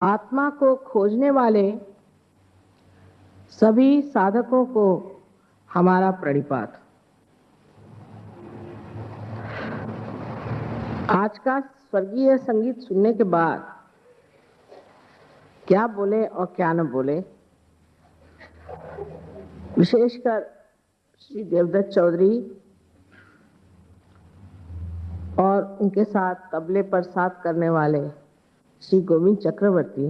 आत्मा को खोजने वाले सभी साधकों को हमारा प्रणिपात। आज का स्वर्गीय संगीत सुनने के बाद क्या बोले और क्या न बोले, विशेषकर श्री देवदत्त चौधरी और उनके साथ तबले पर साथ करने वाले श्री गोविंद चक्रवर्ती,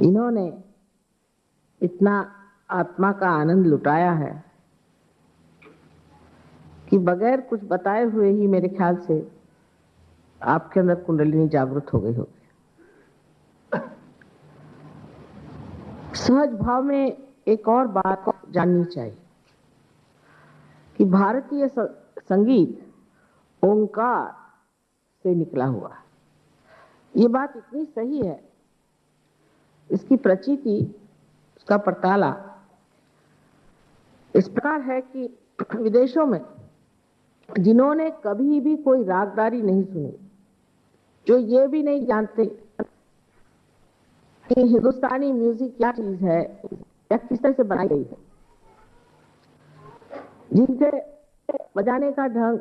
इन्होंने इतना आत्मा का आनंद लुटाया है कि बगैर कुछ बताए हुए ही मेरे ख्याल से आपके अंदर कुंडलिनी जागृत हो गई होगी। सहज भाव में एक और बात जाननी चाहिए कि भारतीय संगीत ओंकार से निकला हुआ है। ये बात इतनी सही है, इसकी प्रचिति, उसका परताला इस प्रकार है कि विदेशों में जिन्होंने कभी भी कोई रागदारी नहीं सुनी, जो ये भी नहीं जानते कि हिंदुस्तानी म्यूजिक क्या चीज है या किस तरह से बनाई गई है, जिनके बजाने का ढंग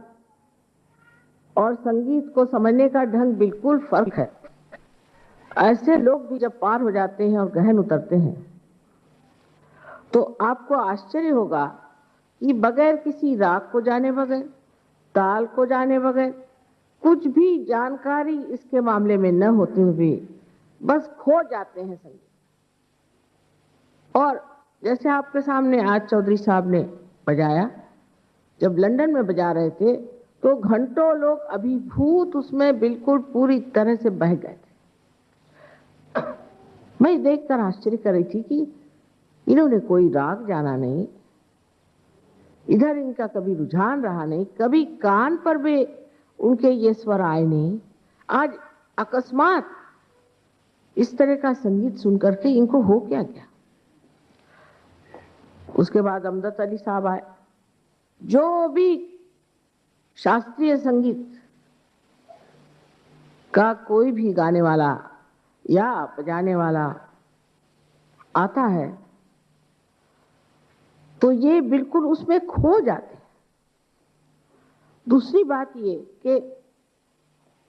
और संगीत को समझने का ढंग बिल्कुल फर्क है, ऐसे लोग भी जब पार हो जाते हैं और गहन उतरते हैं तो आपको आश्चर्य होगा कि बगैर किसी राग को जाने बगैर, ताल को जाने बगैर, कुछ भी जानकारी इसके मामले में न होते हुए बस खो जाते हैं संगीत। और जैसे आपके सामने आज चौधरी साहब ने बजाया, जब लंदन में बजा रहे थे तो घंटों लोग अभिभूत उसमें बिल्कुल पूरी तरह से बह गए थे। मैं देखकर आश्चर्य कर रही थी कि इन्होंने कोई राग जाना नहीं, इधर इनका कभी रुझान रहा नहीं, कभी कान पर भी उनके ये स्वर आए नहीं। आज अकस्मात इस तरह का संगीत सुनकर के इनको हो क्या गया। उसके बाद अमजद अली साहब आए, जो भी शास्त्रीय संगीत का कोई भी गाने वाला या बजाने वाला आता है तो ये बिल्कुल उसमें खो जाते हैं। दूसरी बात ये कि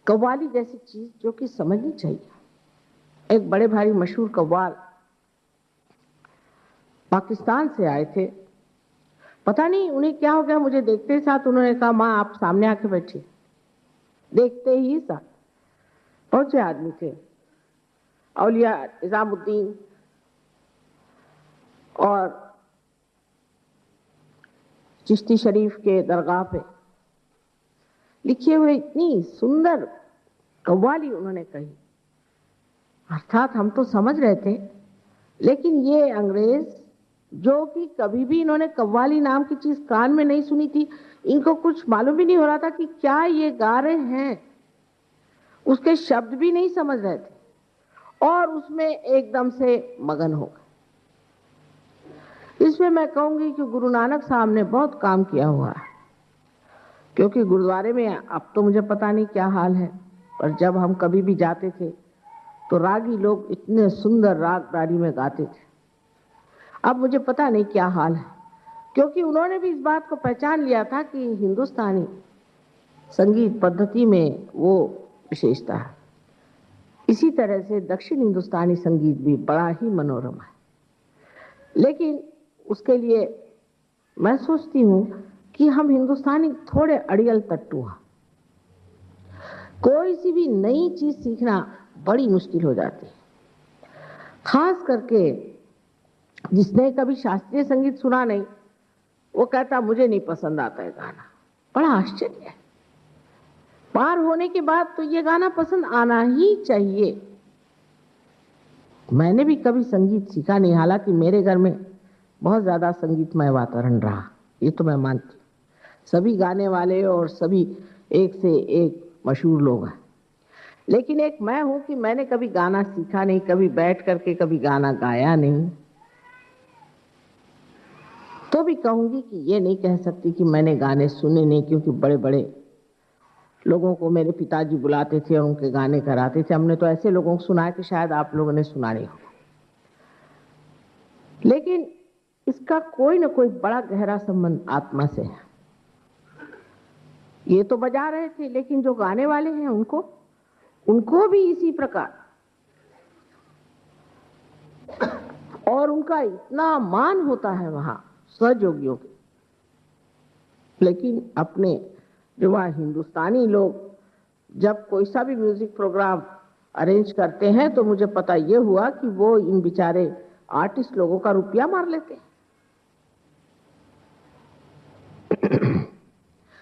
कव्वाली जैसी चीज जो कि समझनी चाहिए, एक बड़े भारी मशहूर कव्वाल पाकिस्तान से आए थे, पता नहीं उन्हें क्या हो गया, मुझे देखते साथ उन्होंने कहा माँ आप सामने आके बैठिए। देखते ही साथ पहुंचे आदमी थे, औलिया निजामुद्दीन और चिश्ती शरीफ के दरगाह पे लिखे हुए इतनी सुंदर कव्वाली उन्होंने कही। अर्थात हम तो समझ रहे थे, लेकिन ये अंग्रेज जो कि कभी भी इन्होंने कव्वाली नाम की चीज कान में नहीं सुनी थी, इनको कुछ मालूम भी नहीं हो रहा था कि क्या ये गा रहे हैं, उसके शब्द भी नहीं समझ रहे थे और उसमें एकदम से मगन हो गए। इसमें मैं कहूंगी कि गुरु नानक साहब ने बहुत काम किया हुआ है, क्योंकि गुरुद्वारे में अब तो मुझे पता नहीं क्या हाल है, पर जब हम कभी भी जाते थे तो रागी लोग इतने सुंदर रागदारी में गाते थे। अब मुझे पता नहीं क्या हाल है, क्योंकि उन्होंने भी इस बात को पहचान लिया था कि हिंदुस्तानी संगीत पद्धति में वो विशेषता है। इसी तरह से दक्षिण हिंदुस्तानी संगीत भी बड़ा ही मनोरम है, लेकिन उसके लिए मैं सोचती हूं कि हम हिंदुस्तानी थोड़े अड़ियल तट्टू हैं। कोई सी भी नई चीज सीखना बड़ी मुश्किल हो जाती है, खास करके जिसने कभी शास्त्रीय संगीत सुना नहीं, वो कहता मुझे नहीं पसंद आता है गाना। बड़ा आश्चर्य है, पार होने के बाद तो ये गाना पसंद आना ही चाहिए। मैंने भी कभी संगीत सीखा नहीं, हालांकि मेरे घर में बहुत ज्यादा संगीतमय वातावरण रहा, ये तो मैं मानती हूँ। सभी गाने वाले और सभी एक से एक मशहूर लोग हैं, लेकिन एक मैं हूं कि मैंने कभी गाना सीखा नहीं, कभी बैठ करके कभी गाना गाया नहीं। तो भी कहूंगी कि ये नहीं कह सकती कि मैंने गाने सुने नहीं, क्योंकि बड़े बड़े लोगों को मेरे पिताजी बुलाते थे और उनके गाने कराते थे। हमने तो ऐसे लोगों को सुनाया कि शायद आप लोगों ने सुना नहीं होगा, लेकिन इसका कोई ना कोई बड़ा गहरा संबंध आत्मा से है। ये तो बजा रहे थे, लेकिन जो गाने वाले हैं उनको भी इसी प्रकार, और उनका इतना मान होता है वहां सहयोगियों के। लेकिन अपने जो वहाँ हिंदुस्तानी लोग जब कोई सा भी म्यूजिक प्रोग्राम अरेंज करते हैं तो मुझे पता ये हुआ कि वो इन बेचारे आर्टिस्ट लोगों का रुपया मार लेते हैं।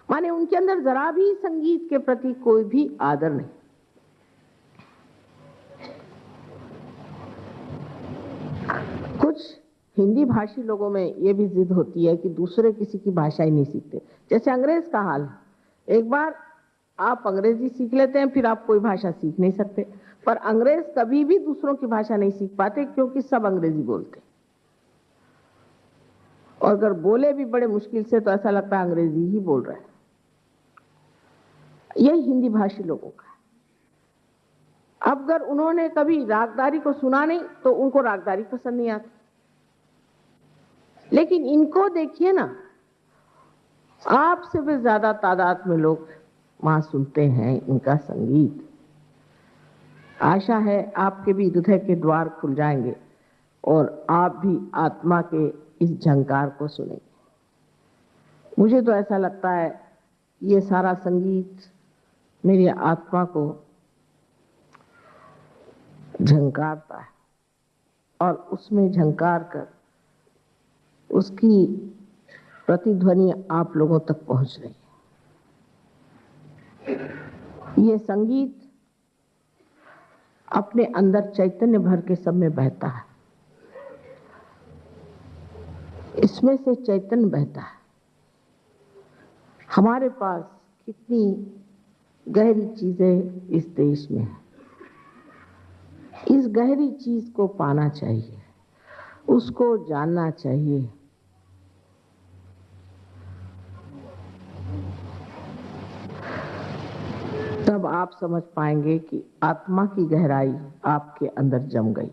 माने उनके अंदर जरा भी संगीत के प्रति कोई भी आदर नहीं। कुछ हिंदी भाषी लोगों में ये भी जिद होती है कि दूसरे किसी की भाषा ही नहीं सीखते, जैसे अंग्रेज का हाल है। एक बार आप अंग्रेजी सीख लेते हैं, फिर आप कोई भाषा सीख नहीं सकते। पर अंग्रेज कभी भी दूसरों की भाषा नहीं सीख पाते, क्योंकि सब अंग्रेजी बोलते, और अगर बोले भी बड़े मुश्किल से तो ऐसा लगता है अंग्रेजी ही बोल रहे हैं। यही हिंदी भाषी लोगों का। अब अगर उन्होंने कभी रागदारी को सुना नहीं तो उनको रागदारी पसंद नहीं आती, लेकिन इनको देखिए ना, आपसे भी ज्यादा तादाद में लोग वहां सुनते हैं इनका संगीत। आशा है आपके भी हृदय के द्वार खुल जाएंगे और आप भी आत्मा के इस झंकार को सुनेंगे। मुझे तो ऐसा लगता है ये सारा संगीत मेरी आत्मा को झंकारता है, और उसमें झंकार कर उसकी प्रतिध्वनि आप लोगों तक पहुंच रही है। ये संगीत अपने अंदर चैतन्य भर के सब में बहता है, इसमें से चैतन्य बहता है। हमारे पास कितनी गहरी चीजें इस देश में है, इस गहरी चीज को पाना चाहिए, उसको जानना चाहिए। तब आप समझ पाएंगे कि आत्मा की गहराई आपके अंदर जम गई।